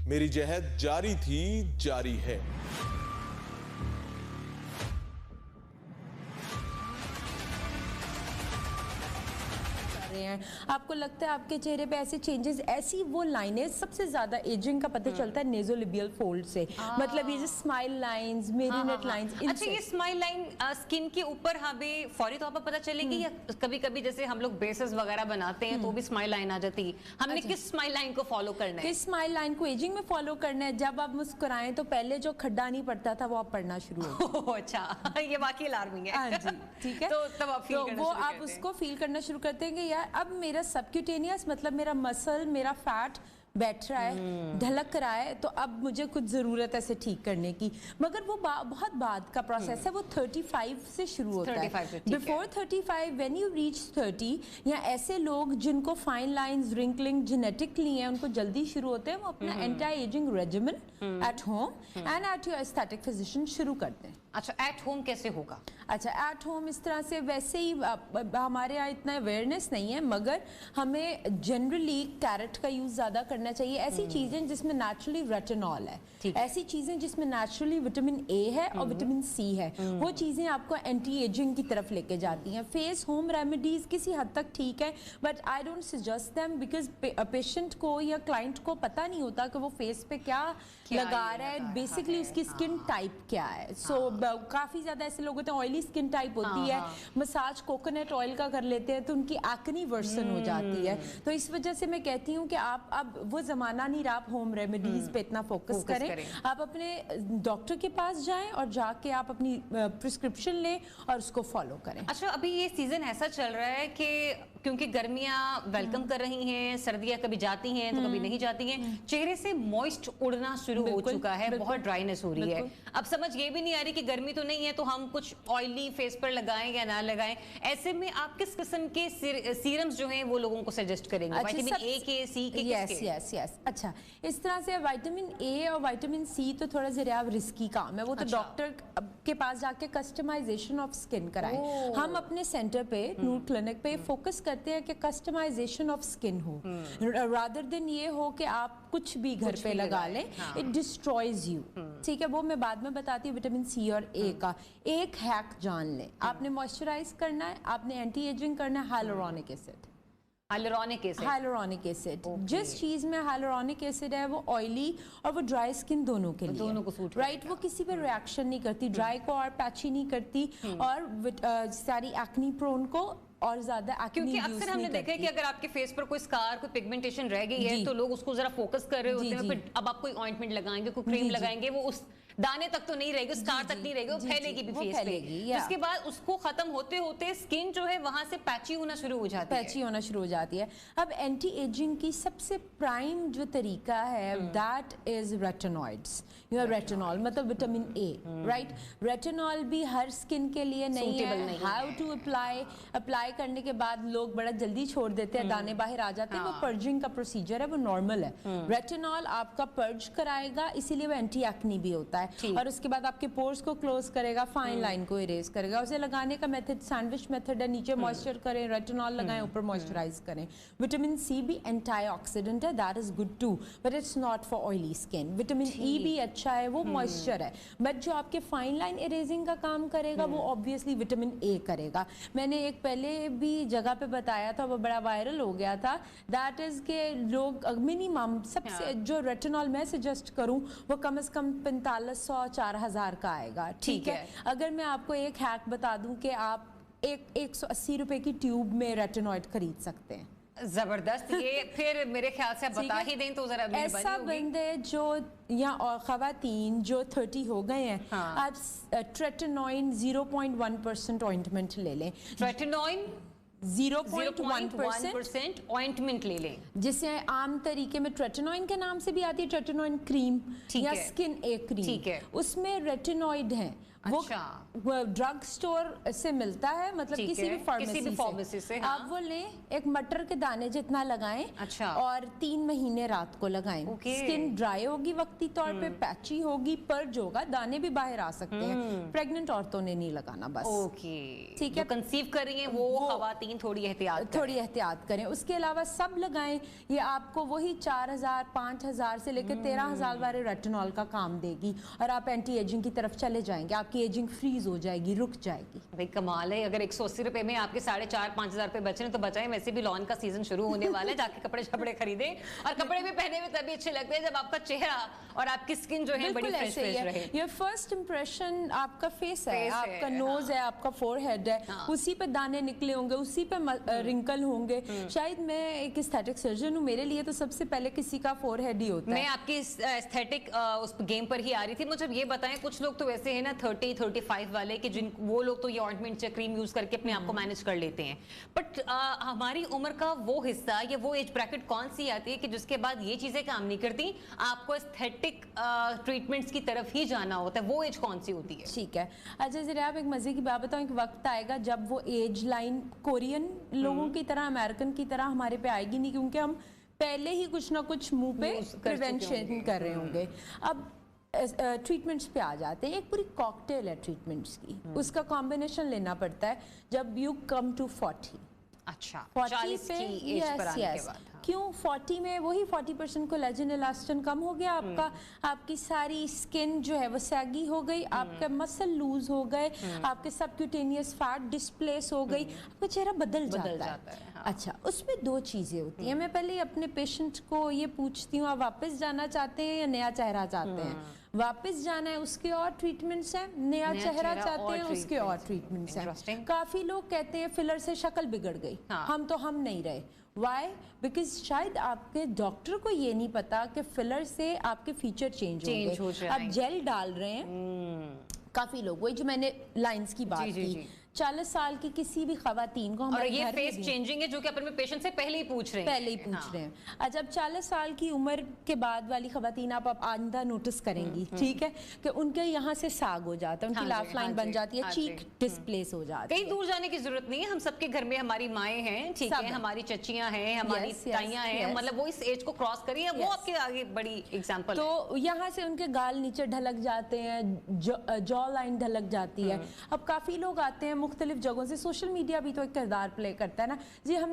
मेरी जहद जारी थी, जारी है। आपको लगता है आपके चेहरे पे ऐसे चेंजेस, ऐसी वो लाइनें, सबसे ज्यादा एजिंग का पता चलता है नेजोलिबियल फोल्ड से, मतलब ये जो स्माइल लाइंस, मेरीनेट लाइंस। अच्छा, ये स्माइल लाइन स्किन के ऊपर हमें फौरी तौर पर पता चलेगी या कभी कभी जैसे हम लोग बेसेस वगैरह बनाते हैं तो भी स्माइल लाइन आ जाती है? हमने किस स्माइल लाइन को फॉलो करना है? किस स्माइल लाइन को एजिंग में फॉलो करना है? जब आप मुस्कुराएं तो पहले जो खड्डा नहीं पड़ता था वो आप पढ़ना शुरू हो। अच्छा, ये वाकई अलार्मिंग है। हाँ जी, ठीक है। तो तब आप फील करना वो आप उसको फील करना शुरू करते हैं कि यार अब मेरा सबक्यूटेनियस, मतलब मेरा मसल, मेरा फैट बैठ रहा है, ढलक रहा है, तो अब मुझे कुछ ज़रूरत है इसे ठीक करने की। मगर वो बहुत बाद का प्रोसेस है, वो 35 से शुरू होता है। बिफोर 35, व्हेन यू रीच 30, या ऐसे लोग जिनको फाइन लाइंस, रिंकलिंग जेनेटिकली है, उनको जल्दी शुरू होते हैं, वो अपना anti ageing regimen at home and at your aesthetic physician शुरू करते हैं। अच्छा, एट होम कैसे होगा? अच्छा, एट होम इस तरह से, वैसे ही हमारे यहाँ इतना अवेयरनेस नहीं है, मगर हमें जनरली कैरेट का यूज़ ज़्यादा करना चाहिए। ऐसी चीज़ें जिसमें नेचुरली रेटिनॉल है, ऐसी चीज़ें जिसमें नेचुरली विटामिन ए है और विटामिन सी है, वो चीज़ें आपको एंटी एजिंग की तरफ लेके जाती हैं। फेस होम रेमेडीज़ किसी हद तक ठीक है, but I don't suggest them, because patient को या क्लाइंट को पता नहीं होता कि वो फेस पे क्या लगा रहा है, बेसिकली उसकी स्किन टाइप क्या है। सो काफ़ी ज़्यादा ऐसे लोग होते हैं, ऑयली स्किन टाइप होती है, मसाज कोकोनट ऑयल का कर लेते हैं तो उनकी एक्ने वर्सन हो जाती है। तो इस वजह से मैं कहती हूँ कि आप, अब वो जमाना नहीं रहा आप होम रेमेडीज पे इतना फोकस करें। आप अपने डॉक्टर के पास जाएं और जाके आप अपनी प्रिस्क्रिप्शन लें और उसको फॉलो करें। अच्छा, अभी ये सीजन ऐसा चल रहा है कि क्योंकि गर्मियां वेलकम कर रही हैं, सर्दियां कभी जाती हैं तो कभी नहीं जाती हैं, चेहरे से मॉइस्ट उड़ना शुरू हो चुका है, बहुत ड्राइनेस हो रही है। अब समझ ये भी नहीं आ रही कि गर्मी तो नहीं है तो हम कुछ ऑयली फेस पर लगाएं या ना लगाएं। ऐसे में आप किस किस्म के सीरम्स जो हैं वो लोगों को सजेस्ट करेंगे? विटामिन ए के, सी के? यस। अच्छा, इस तरह से विटामिन ए और विटामिन सी तो थोड़ा जरा रिस्की काम है, वो तो डॉक्टर के पास जाके कस्टमाइजेशन ऑफ स्किन कराएं। हम अपने सेंटर पे, नूर क्लिनिक पे फोकस करते हैं कि कस्टमाइजेशन ऑफ स्किन हो, रादर देन ये हो कि आप कुछ भी घर पे लगा लें। इट डिस्ट्रॉयज यू, ठीक है। वो मैं बाद में बताती हूँ विटामिन सी और ए का। एक हैक जान लें, आपने मॉइस्चराइज करना है, आपने एंटी एजिंग करना है, हाइलुरोनिक एसिड। हाइलुरोनिक एसिड, जिस चीज में हाइलुरोनिक एसिड है वो ऑयली और वो ड्राई स्किन दोनों के लिए, दोनों को सूट, राइट। वो किसी पे रिएक्शन नहीं करती, ड्राई को और पैची नहीं करती, और सारी एक्नी प्रोन को और ज्यादा, क्योंकि अक्सर हमने देखा है कि अगर आपके फेस पर कोई स्कार, कोई पिगमेंटेशन रह गई है तो लोग उसको जरा फोकस कर रहे होते हैं, फिर अब आप कोई ऑइंटमेंट लगाएंगे, कोई क्रीम लगाएंगे, वो उस दाने तक तो नहीं रहेगी, स्कार तक नहीं रहेगी, वो फैलेगी भी फेस पे। उसके बाद उसको खत्म होते होते स्किन जो है वहां से पैची होना शुरू हो जाती है। अब एंटी एजिंग की सबसे प्राइम जो तरीका है, दैट इज रेटिनॉइड्स। रेटिनॉल मतलब विटामिन ए, राइट। रेटिनॉल भी हर स्किन के लिए नहीं है। हाउ टू अप्लाई करने के बाद लोग बड़ा जल्दी छोड़ देते हैं, दाने बाहर आ जाते हैं। वो पर्जिंग का प्रोसीजर है, वो नॉर्मल है। रेटिनॉल आपका पर्ज कराएगा, इसीलिए वो एंटी एक्नी भी होता है, और उसके बाद आपके पोर्स को क्लोज करेगा, फाइन लाइन को इरेज करेगा। उसे लगाने का मेथड सैंडविच मेथड है, नीचे मॉइस्चर करें, रेटिनॉल लगाएं, ऊपर मॉइस्चराइज करें। विटामिन सी भी एंटीऑक्सीडेंट है, that is good too, but it's not for oily skin. Vitamin E भी अच्छा है, वो मॉइस्चर है, बट जो आपके फाइन लाइन इरेजिंग का काम करेगा वो ऑब्वियसली विटामिन ए करेगा। मैंने एक पहले भी जगह पे बताया था, वो बड़ा वायरल हो गया था, दैट इज के लोग मिनिमम सबसे जो रेटिनॉल मैं सजेस्ट करूं वो कम से कम 4500-4000 का आएगा, ठीक है। अगर मैं आपको एक हैक बता दूं कि आप 180 रुपए की ट्यूब में रेटिनॉइड खरीद सकते हैं। जबरदस्त, ये फिर मेरे ख्याल से बता ही दें तो जरा ऐसा बंदे जो या और खवातीन जो 30 हो गए हैं, आप ट्रेटिनॉइन 0.1% ऑइंटमेंट ले लें। ट्रेटिनॉइन 0.1% ऑइंटमेंट ले लें, जिसे आम तरीके में ट्रेटिनॉइन के नाम से भी आती है, ट्रेटिनॉइन क्रीम या स्किन ए क्रीम, ठीक है। उसमें रेटिनॉइड है वो ड्रग स्टोर से मिलता है, मतलब किसी भी फार्मेसी से हाँ? आप वो लें, एक मटर के दाने जितना लगाएं। अच्छा। और 3 महीने रात को लगाएं। स्किन ड्राई होगी वक्ती तौर पे, पैची होगी, पर्ज होगा, दाने भी बाहर आ सकते हैं। प्रेग्नेंट औरतों ने नहीं लगाना बस। ओके, ठीक है। कंसीव कर रही हैं वो खवातीन थोड़ी एहतियात करें। उसके अलावा सब लगाएं, ये आपको वही 4000 5000 से लेकर 13000 वाले रेटिनॉल का काम देगी और आप एंटी एजिंग की तरफ चले जाएंगे, आपकी एजिंग फ्रीज हो जाएगी, रुक जाएगी। भाई कमाल है, अगर 180 रुपए में आपके 4,500-5,000 रुपए बच रहे हैं तो बचाएं। वैसे भी लॉन का सीजन शुरू होने वाला है, जाके कपड़े खरीदें। और कपड़े भी पहने में तभी अच्छे लगते हैं जब आपका चेहरा और आपकी स्किन जो है बड़ी फ्रेश रहे। ये फर्स्ट इंप्रेशन आपका फेस है, आपका नोज है, आपका फोरहेड है, उसी पे दाने निकले होंगे, उसी पे रिंकल होंगे। शायद मैं एक एस्थेटिक सर्जन हूँ, मेरे लिए तो सबसे पहले किसी का फोरहेड ही होता है। मैं आपकी एस्थेटिक उस गेम पर ही आ रही थी। मुझे ये बताएं, कुछ लोग तो वैसे है ना 30-35 वाले कि जिन वो लोग तो ये ऑइंटमेंट से क्रीम यूज करके अपने आप को मैनेज कर लेते हैं, बट हमारी उम्र का वो हिस्सा या वो एज ब्रैकेट कौन सी आती है कि जिसके बाद ये चीजें काम नहीं करती, आपको एस्थेटिक ट्रीटमेंट्स की तरफ ही जाना होता है, वो एज कौन सी होती है? ठीक है, अच्छा जरा आप एक मजे की बात बताऊं, एक वक्त आएगा जब वो एज लाइन कोरियन लोगों की तरह, अमेरिकन की तरह हमारे पे आएगी नहीं, क्योंकि हम पहले ही कुछ ना कुछ मुंह पे प्रिवेंशन कर रहे होंगे। अब ट्रीटमेंट्स पे आ जाते हैं, एक पूरी कॉकटेल है ट्रीटमेंट्स की, उसका कॉम्बिनेशन लेना पड़ता है जब यू कम टू 40। अच्छा, 40 पे यस क्यों 40 में वही 40% कोलेजन इलास्टिन कम हो गया आपका, आपकी सारी स्किन जो है वो सैगी हो गई, आपके मसल लूज हो गए, आपके सबक्यूटेनियस फैट डिस्प्लेस हो गई, आपका चेहरा बदल जाता है। हाँ। अच्छा, उसमें 2 चीजें होती हैं। मैं पहले अपने पेशेंट को ये पूछती हूँ, आप वापस जाना चाहते हैं या नया चेहरा चाहते हैं? वापस जाना है उसके और ट्रीटमेंट्स हैं, नया चेहरा चाहते हैं उसके और ट्रीटमेंट्स हैं। काफी लोग कहते हैं फिलर से शक्ल बिगड़ गई, हम नहीं रहे। वाई? बिकॉज शायद आपके डॉक्टर को ये नहीं पता कि फिलर से आपके फीचर चेंज होंगे। आप जेल डाल रहे हैं, काफी लोग, वही जो मैंने लाइंस की बात की, 40 साल की किसी भी खवातीन को, और ये फेस चेंजिंग है जो कि अपन में पेशेंट से पहले ही पूछ रहे हैं। अच्छा, अब 40 साल की उम्र के बाद वाली खवातीन आप आइंदा नोटिस करेंगी, ठीक है, कि उनके यहाँ से साग हो जाता है, उनकी लाफ लाइन बन जाती है, चीक डिस्प्लेस हो जाती है। कहीं दूर जाने की जरूरत नहीं है, हम सबके घर में हमारी माएँ हैं, ठीक है, हमारी चचियां हैं, हमारी ताइयां हैं, मतलब वो इस एज को क्रॉस करी है, वो आपके आगे बड़ी एग्जाम्पल। तो यहाँ से उनके गाल नीचे ढलक जाते हैं, जॉ लाइन ढलक जाती है। अब काफी लोग आते हैं मुख्तलिफ जगहों से, सोशल मीडिया भी तो एक किरदार प्ले करता है ना जी। हम